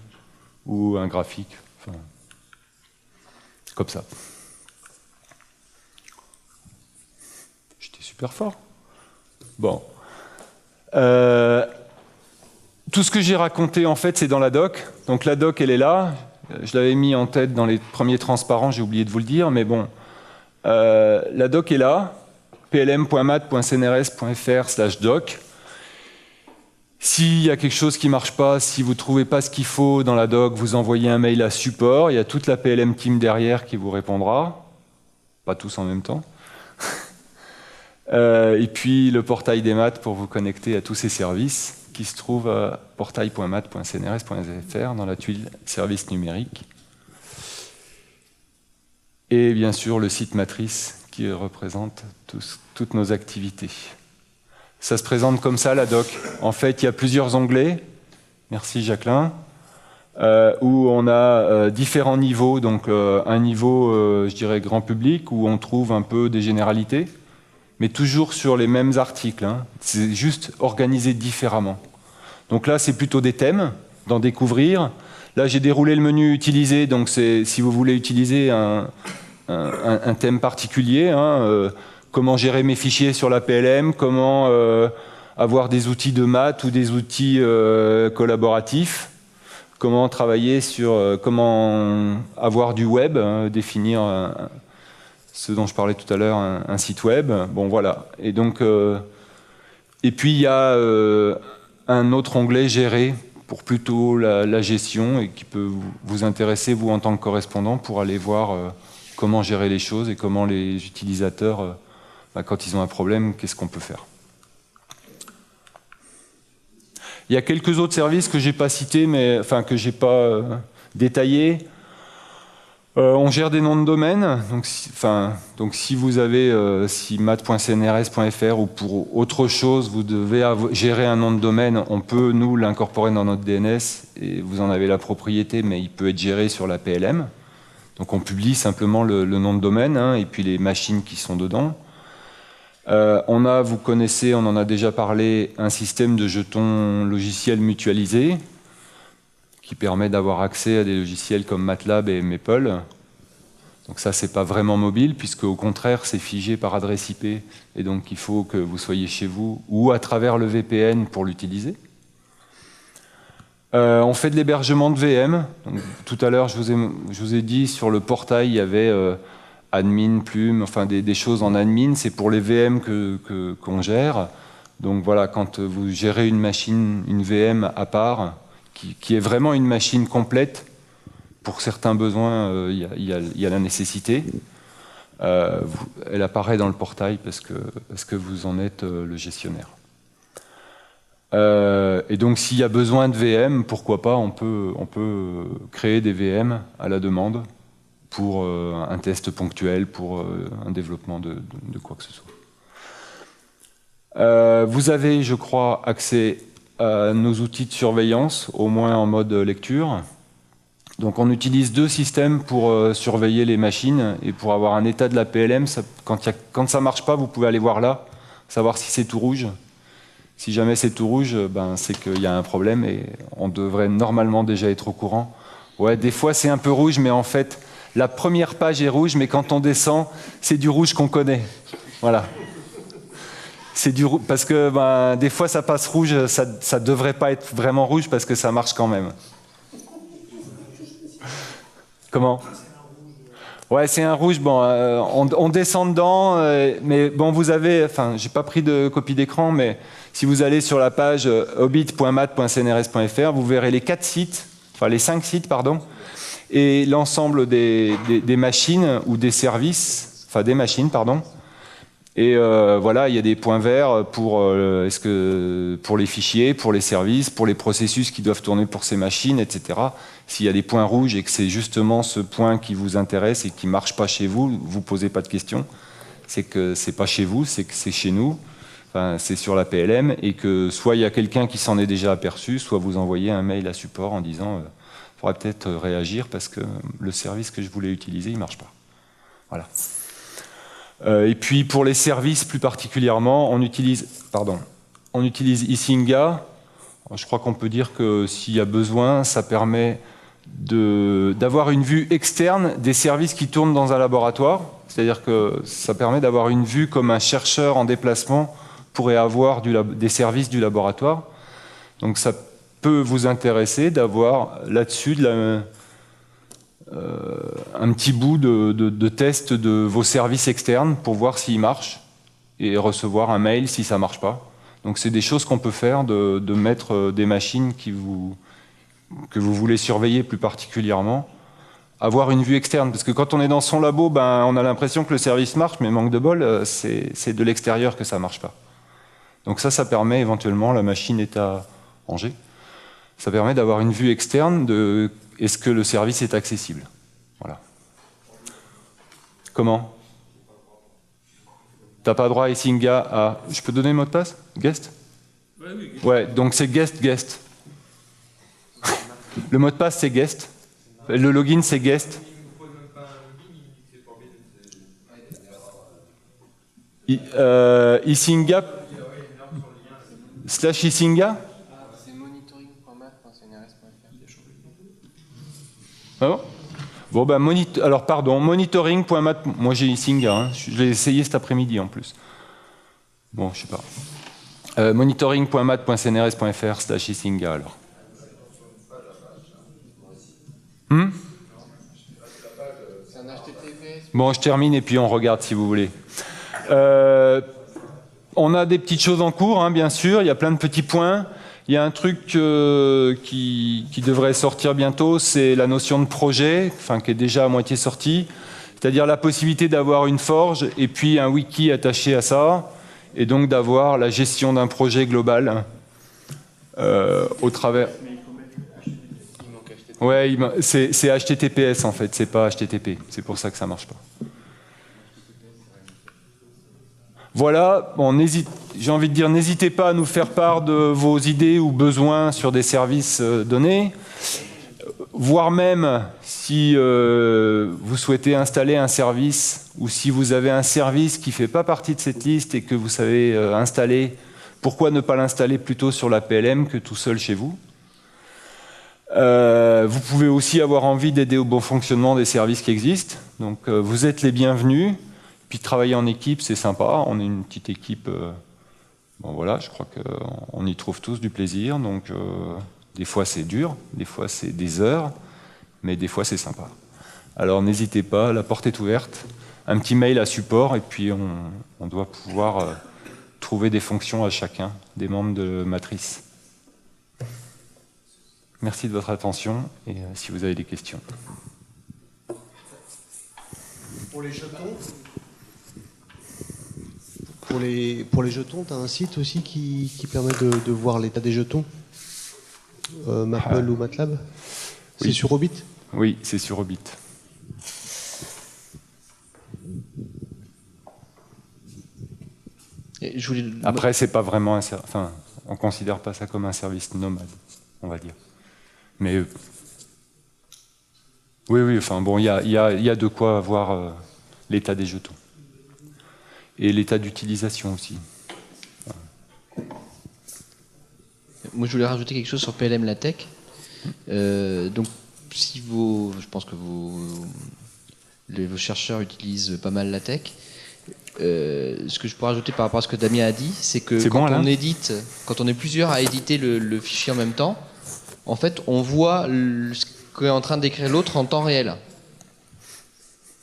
ou un graphique, enfin, comme ça. J'étais super fort. Bon. Tout ce que j'ai raconté, en fait, c'est dans la doc. Donc la doc, elle est là. Je l'avais mis en tête dans les premiers transparents, j'ai oublié de vous le dire, mais bon. La doc est là. plm.math.cnrs.fr/doc. S'il y a quelque chose qui ne marche pas, si vous ne trouvez pas ce qu'il faut dans la doc, vous envoyez un mail à support. Il y a toute la PLM team derrière qui vous répondra. Pas tous en même temps. Et puis le portail des maths pour vous connecter à tous ces services qui se trouvent à portail.math.cnrs.fr dans la tuile services numériques. Et bien sûr, le site matrice qui représente toutes nos activités. Ça se présente comme ça, la doc. En fait, il y a plusieurs onglets. Merci, Jacqueline. Où on a différents niveaux. Donc, un niveau, je dirais, grand public, où on trouve un peu des généralités, mais toujours sur les mêmes articles. Hein. C'est juste organisé différemment. Donc là, c'est plutôt des thèmes, d'en découvrir. Là, j'ai déroulé le menu utiliser, donc c'est si vous voulez utiliser un thème particulier, hein, comment gérer mes fichiers sur la PLM, comment avoir des outils de maths ou des outils collaboratifs, comment travailler sur comment avoir du web, hein, définir ce dont je parlais tout à l'heure, un site web. Bon, voilà. Et donc, et puis il y a un autre onglet gérer pour plutôt la gestion et qui peut vous intéresser, vous, en tant que correspondant, pour aller voir comment gérer les choses et comment les utilisateurs, quand ils ont un problème, qu'est-ce qu'on peut faire. Il y a quelques autres services que je n'ai pas cités, mais, enfin, que je n'ai pas détaillés. On gère des noms de domaine, donc si vous avez si mat.cnrs.fr ou pour autre chose, vous devez gérer un nom de domaine, on peut nous l'incorporer dans notre DNS et vous en avez la propriété, mais il peut être géré sur la PLM. Donc on publie simplement le nom de domaine, hein, et puis les machines qui sont dedans. On a, vous connaissez, on en a déjà parlé, un système de jetons logiciels mutualisés qui permet d'avoir accès à des logiciels comme MATLAB et Maple. Donc ça, c'est pas vraiment mobile, puisque au contraire, c'est figé par adresse IP, et donc il faut que vous soyez chez vous ou à travers le VPN pour l'utiliser. On fait de l'hébergement de VM. Donc, tout à l'heure, je vous ai dit, sur le portail, il y avait admin, plume, enfin des choses en admin. C'est pour les VM qu'on gère. Donc voilà, quand vous gérez une machine, une VM à part, qui est vraiment une machine complète, pour certains besoins, il y a la nécessité. Elle apparaît dans le portail parce que vous en êtes le gestionnaire. Et donc s'il y a besoin de VM, pourquoi pas, on peut créer des VM à la demande pour un test ponctuel, pour un développement de quoi que ce soit. Vous avez, je crois, accès à nos outils de surveillance, au moins en mode lecture. Donc on utilise deux systèmes pour surveiller les machines et pour avoir un état de la PLM. Quand ça ne marche pas, vous pouvez aller voir là, savoir si c'est tout rouge. Si jamais c'est tout rouge, c'est qu'il y a un problème et on devrait normalement déjà être au courant. Ouais, des fois c'est un peu rouge, mais en fait, la première page est rouge, mais quand on descend, c'est du rouge qu'on connaît. Voilà. C'est du rouge, parce que des fois ça passe rouge, ça ne devrait pas être vraiment rouge parce que ça marche quand même. Comment ? Ouais, c'est un rouge. Bon, on descend dedans, mais bon, vous avez. Enfin, j'ai pas pris de copie d'écran, mais si vous allez sur la page hobbit.mat.cnrs.fr, vous verrez les 4 sites, enfin les 5 sites, pardon, et l'ensemble des machines ou des services, enfin des machines, pardon. Et voilà, il y a des points verts pour les fichiers, pour les services, pour les processus qui doivent tourner pour ces machines, etc. S'il y a des points rouges et que c'est justement ce point qui vous intéresse et qui ne marche pas chez vous, vous ne posez pas de questions. C'est que ce n'est pas chez vous, c'est que c'est chez nous. Enfin, c'est sur la PLM et que soit il y a quelqu'un qui s'en est déjà aperçu, soit vous envoyez un mail à support en disant il faudra peut-être réagir parce que le service que je voulais utiliser, il ne marche pas. Voilà. Et puis pour les services plus particulièrement, on utilise Isinga. Je crois qu'on peut dire que s'il y a besoin, ça permet d'avoir une vue externe des services qui tournent dans un laboratoire. C'est-à-dire que ça permet d'avoir une vue comme un chercheur en déplacement pourrait avoir des services du laboratoire. Donc ça peut vous intéresser d'avoir là-dessus un petit bout de test de vos services externes pour voir s'ils marchent et recevoir un mail si ça ne marche pas. Donc c'est des choses qu'on peut faire, de mettre des machines que vous voulez surveiller plus particulièrement, avoir une vue externe. Parce que quand on est dans son labo, on a l'impression que le service marche, mais manque de bol, c'est de l'extérieur que ça ne marche pas. Donc ça permet éventuellement, la machine est à Angers, ça permet d'avoir une vue externe de est-ce que le service est accessible. Voilà. Comment? T'as pas droit à Isinga à... Je peux donner le mot de passe? Guest? Ouais, donc c'est guest. Le mot de passe, c'est guest. Le login, c'est guest. Isinga / Isinga. C'est monitoring.mat.cnrs.fr. Ah bon? Bon, ben, alors, pardon, monitoring.mat. Moi, j'ai Isinga. Hein. Je l'ai essayé cet après-midi en plus. Bon, je sais pas. Monitoring.mat.cnrs.fr/Isinga alors. C'est un HTTPS. Bon, je termine et puis on regarde si vous voulez. On a des petites choses en cours, hein, bien sûr. Il y a plein de petits points. Il y a un truc qui devrait sortir bientôt, c'est la notion de projet, enfin qui est déjà à moitié sortie. C'est-à-dire la possibilité d'avoir une forge et puis un wiki attaché à ça, et donc d'avoir la gestion d'un projet global au travers. Ouais, c'est HTTPS en fait, c'est pas HTTP. C'est pour ça que ça marche pas. Voilà, bon, j'ai envie de dire, n'hésitez pas à nous faire part de vos idées ou besoins sur des services donnés, voire même si vous souhaitez installer un service ou si vous avez un service qui ne fait pas partie de cette liste et que vous savez installer, pourquoi ne pas l'installer plutôt sur la PLM que tout seul chez vous? Vous pouvez aussi avoir envie d'aider au bon fonctionnement des services qui existent, donc vous êtes les bienvenus. Puis travailler en équipe, c'est sympa. On est une petite équipe. Bon voilà, je crois qu'on y trouve tous du plaisir. Donc des fois c'est dur, des fois c'est des heures, mais des fois c'est sympa. Alors n'hésitez pas, la porte est ouverte. Un petit mail à support et puis on doit pouvoir trouver des fonctions à chacun des membres de Matrice. Merci de votre attention et si vous avez des questions. Pour les jetons. Pour les jetons, tu as un site aussi qui permet de voir l'état des jetons, Maple ou MATLAB. C'est Oui. sur Obit? Oui, c'est sur Obit. Et je voulais... Après, c'est pas vraiment un service. Enfin, on considère pas ça comme un service nomade, on va dire. Mais oui, enfin bon, il y a de quoi voir l'état des jetons. Et l'état d'utilisation aussi. Moi, je voulais rajouter quelque chose sur PLM LaTeX. Donc, si je pense que vos chercheurs utilisent pas mal LaTeX. Ce que je pourrais rajouter par rapport à ce que Damien a dit, c'est que quand on est plusieurs à éditer le fichier en même temps, en fait, on voit ce qu'est en train d'écrire l'autre en temps réel.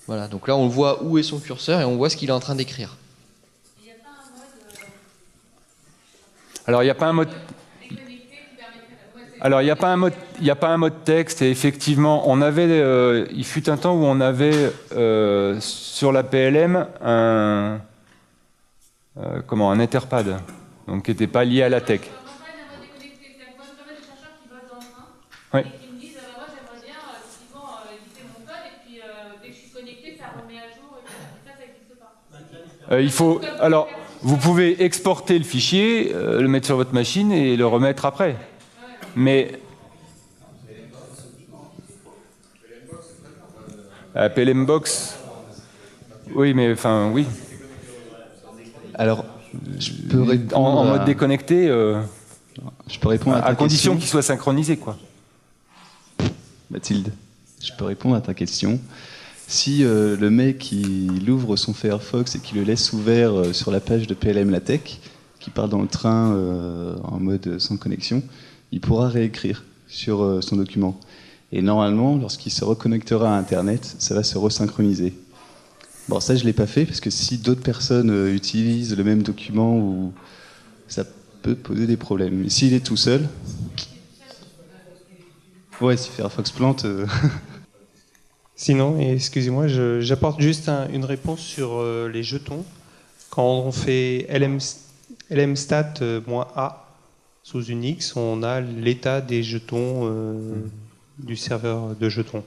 Voilà, donc là, on voit où est son curseur et on voit ce qu'il est en train d'écrire. Alors, il n'y a pas un mode. Alors, il n'y a pas un mode texte. Et effectivement, il fut un temps où on avait sur la PLM un Etherpad, donc qui n'était pas lié à la tech. Oui. Alors, vous pouvez exporter le fichier, le mettre sur votre machine et le remettre après. Mais PLMbox, oui, mais enfin, oui. Alors, je peux répondre en mode déconnecté, je peux répondre à condition qu'il soit synchronisé, quoi. Mathilde, je peux répondre à ta question. Si le mec il ouvre son Firefox et qu'il le laisse ouvert sur la page de PLM LaTeX, qui part dans le train en mode sans connexion, il pourra réécrire sur son document. Et normalement, lorsqu'il se reconnectera à Internet, ça va se resynchroniser. Bon, ça je ne l'ai pas fait, parce que si d'autres personnes utilisent le même document, ça peut poser des problèmes. Mais s'il est tout seul... Ouais, si Firefox plante... Sinon, excusez-moi, j'apporte juste une réponse sur les jetons. Quand on fait lmstat-a sous Unix, on a l'état des jetons du serveur de jetons.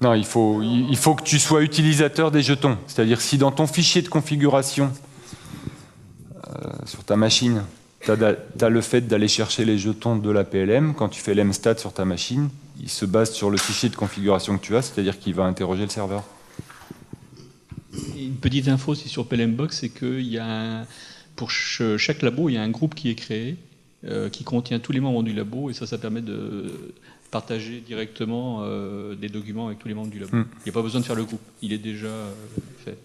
Non, il faut que tu sois utilisateur des jetons. C'est-à-dire si dans ton fichier de configuration sur ta machine, tu as le fait d'aller chercher les jetons de la PLM, quand tu fais l'mstat sur ta machine, il se base sur le fichier de configuration que tu as, c'est-à-dire qu'il va interroger le serveur. Et une petite info aussi sur PLMbox, c'est qu'il y a pour chaque labo, il y a un groupe qui est créé, qui contient tous les membres du labo, et ça permet de partager directement des documents avec tous les membres du labo. Il n'y a pas besoin de faire le groupe, il est déjà fait.